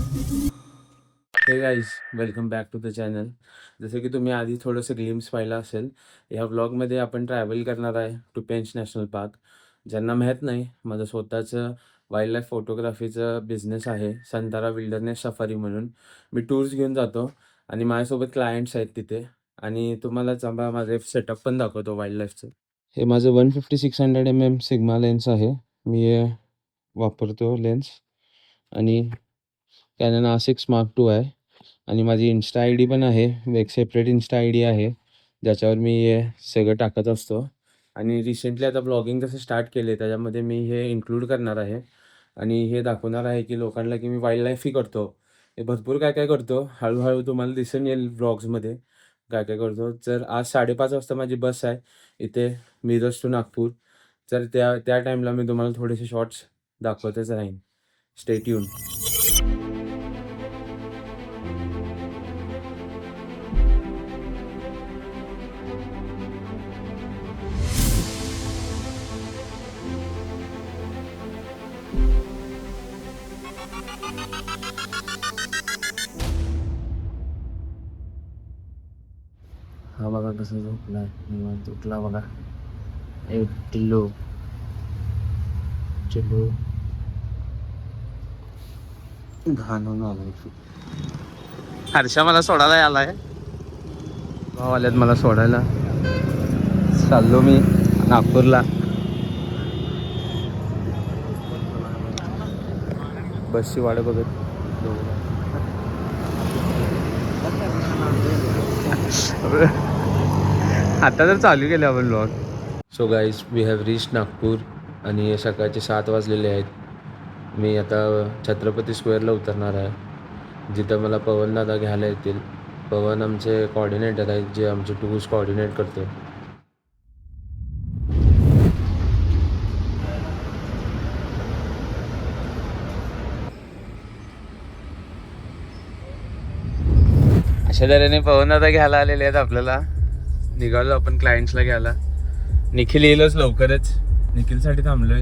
हे guys, welcome back to the channel. जसं की तुम्ही आधी थोडंसं ग्लिम्स पाहिलं असेल, ह्या व्लॉगमध्ये आपण ट्रॅव्हल करणार आहे टू पेंच नॅशनल पार्क. ज्यांना माहीत नाही, माझं स्वतःचं वाईल्ड लाईफ फोटोग्राफीचं बिझनेस आहे, संतारा विल्डरनेस सफारी म्हणून. मी टूर्स घेऊन जातो आणि माझ्यासोबत क्लायंट्स आहेत तिथे. आणि तुम्हाला चांगला माझे सेटअप पण दाखवतो वाईल्ड लाईफचं. हे माझं 150-600 सिग्मा लेन्स आहे. मी हे वापरतो लेन्स आणि कॅनन R6 Mark II आहे. आणि माझी इन्स्टा आय डी पण आहे, एक सेपरेट इन्स्टा आय डी आहे ज्याच्यावर मी हे सगळं टाकत असतो. आणि रिसेंटली आता ब्लॉगिंग जसं स्टार्ट केले त्याच्यामध्ये मी हे इन्क्लूड करणार आहे आणि हे दाखवणार आहे की लोकांना की मी वाईल्ड लाईफही करतो. हे भरपूर काय काय करतो, हळूहळू तुम्हाला दिसून येईल ब्लॉग्समध्ये काय काय करतो. तर आज 5:30 वाजता माझी बस आहे इथे मिरज टू नागपूर. तर त्या टाईमला मी तुम्हाला थोडेसे शॉर्ट्स दाखवतच राहीन. Stay tune. हा बघा कसं झोपला निवांत उठला बघा. एक टिल्लू चिल्लू घाणून आलो. हर्षा मला सोडायला आलाय, भाऊ आल्यात मला सोडायला. चाललो मी नागपूरला. बसची वाट बघत. आता तर चालू केले आपण vlog. So guys, we have reach Nagpur आणि सकाळचे 7 वाजलेले आहेत. मी आता छत्रपती स्क्वेअरला उतरणार आहे जिथं मला पवनदादा घ्यायला येतील. पवन आमचे कॉर्डिनेटर आहेत जे आमचे टूर्स कॉर्डिनेट करतो. अशा तऱ्हेने पवनदादा घ्यायला आलेले आहेत आपल्याला. निघालो आपण क्लायंट्सला घ्यायला. निखिल येईलच लवकरच, निखिलसाठी थांबलोय.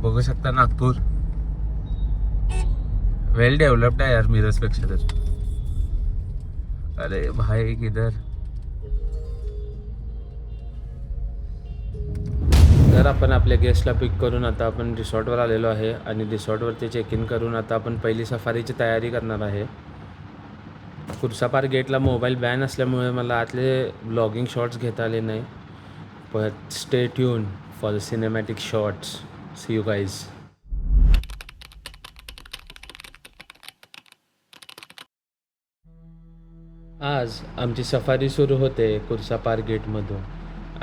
बघू शकता नागपूर वेल डेव्हलप्ड आहे यार मिरजपेक्षा तर. अरे भाई किधर. तर आपण आपल्या गेस्टला पिक करून आता आपण रिसॉर्टवर आलेलो आहे आणि रिसॉर्टवरती चेक इन करून आता आपण पहिली सफारीची तयारी करणार आहे. कुर्सा पार्क गेटला मोबाईल बॅन असल्यामुळे मला आतले ब्लॉगिंग शॉट्स घेता आले नाही. But stay tune for the cinematic shots. See you guys. आज आमची सफारी सुरू होते कुर्सा पार्क गेटमधून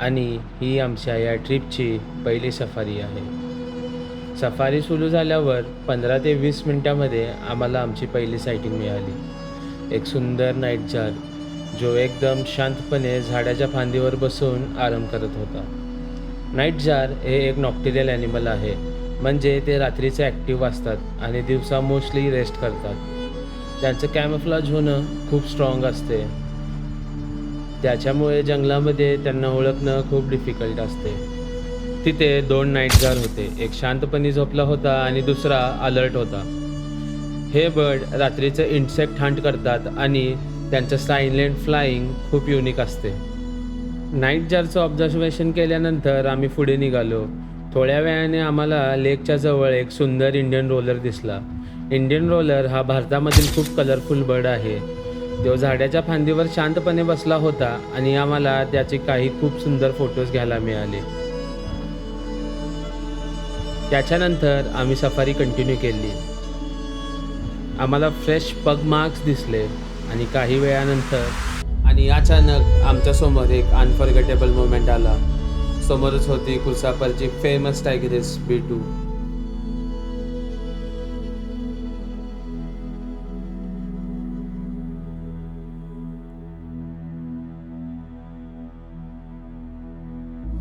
आणि ही आमच्या या ट्रिपची पहिली सफारी आहे. सफारी सुरू झाल्यावर 15 ते 20 मिनटामध्ये आम्हाला आमची पहिली सायटिंग मिळाली. एक सुंदर नाईट जार जो एकदम शांतपणे झाडाच्या फांदीवर बसून आराम करत होता. नाईट जार हे एक नॉक्टिरियल ॲनिमल आहे, म्हणजे ते रात्रीचे ॲक्टिव्ह असतात आणि दिवसा मोस्टली रेस्ट करतात. त्यांचं कॅमोफ्लेज होणं खूप स्ट्रॉंग असते, त्याच्यामुळे जंगलामध्ये त्यांना ओळखणं खूप डिफिकल्ट असते. तिथे 2 नाईट जार होते, एक शांतपणे झोपला होता आणि दुसरा अलर्ट होता. हे बर्ड रात्रीचं इन्सेक्ट हंट करतात आणि त्यांचं सायलेंट फ्लाईंग खूप युनिक असते. नाईट जारचं ऑब्झर्वेशन केल्यानंतर आम्ही पुढे निघालो. थोड्या वेळाने आम्हाला लेकच्या जवळ एक सुंदर इंडियन रोलर दिसला. इंडियन रोलर हा भारतामधील खूप कलरफुल बर्ड आहे. तो झाडाच्या फांदीवर शांतपणे बसला होता आणि आम्हाला त्याचे काही खूप सुंदर फोटोज घ्यायला मिळाले. त्याच्यानंतर आम्ही सफारी कंटिन्यू केली. आम्हाला फ्रेश पग मार्क्स दिसले आणि काही वेळानंतर आणि अचानक आमच्यासमोर एक अनफॉरगेटेबल मोमेंट आला. समोरच होती कुर्सापारची फेमस टायगरेस B2.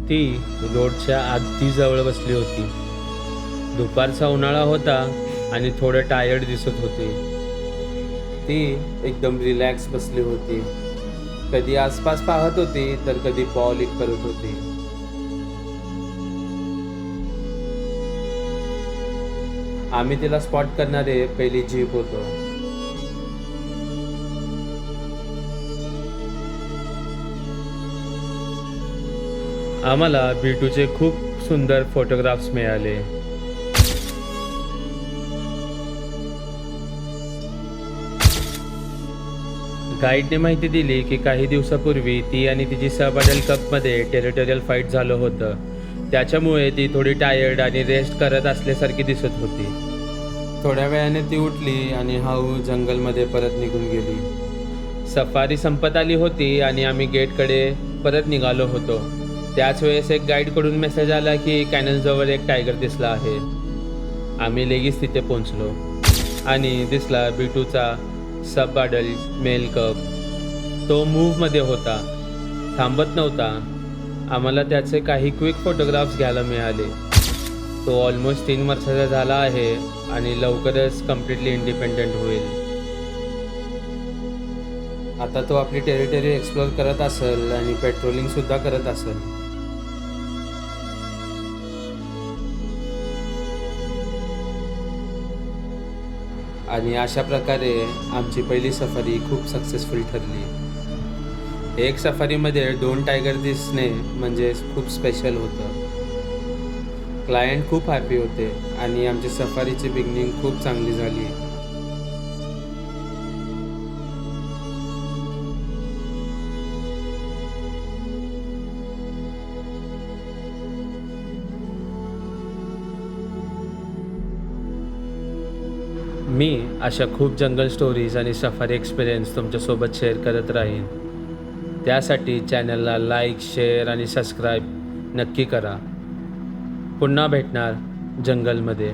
ती रोडच्या अगदी जवळ बसली होती. दुपारचा उन्हाळा होता आणि थोडं टायर्ड दिसत होती. ती एकदम रिलॅक्स बसली होती. कधी आसपास पाहत होती तर कधी बॉल लिक करत होती. आम्ही तिला स्पॉट करणारे पहिली जीप होतो. आम्हाला बिटूचे खूप सुंदर फोटोग्राफ्स मिळाले. गाईडने माहिती दिली की काही दिवसापूर्वी ती आणि तिची सहबाडल कपमध्ये टेरिटोरियल फाईट झालं होतं. त्याच्यामुळे ती थोडी टायर्ड आणि रेस्ट करत असल्यासारखी दिसत होती. थोड्या वेळाने ती उठली आणि हळू जंगलमध्ये परत निघून गेली. सफारी संपत आली होती आणि आम्ही गेटकडे परत निघालो होतो. त्याच वेळेस एक गाईडकडून मेसेज आला की कॅनलजवळ एक टायगर दिसला आहे. आम्ही लगेच तिथे पोहोचलो आणि दिसला बिटूचा सबबाडल मेल कप. तो मूव्हमध्ये होता, थांबत नव्हता. आम्हाला त्याचे काही क्विक फोटोग्राफ्स घ्यायला मिळाले. तो ऑलमोस्ट 3 वर्षाचा झाला आहे आणि लवकरच कम्प्लिटली इंडिपेंडंट होईल. आता तो आपली टेरिटरी एक्सप्लोर करत असेल आणि पेट्रोलिंगसुद्धा करत असेल. आणि अशा प्रकारे आमची पहिली सफारी खूप सक्सेसफुल ठरली. एक सफारीमध्ये 2 टायगर दिसणे म्हणजे खूप स्पेशल होतं. क्लायंट खूप हॅपी होते आणि आमची सफारीची बिगिनिंग खूप चांगली झाली. मी अशा खूप जंगल स्टोरीज आणि सफारी एक्सपिरियन्स तुमच्यासोबत शेअर करत राहीन. त्यासाठी चॅनलला लाईक, शेअर आणि सबस्क्राईब नक्की करा. पुन्हा भेटणार जंगलमध्ये.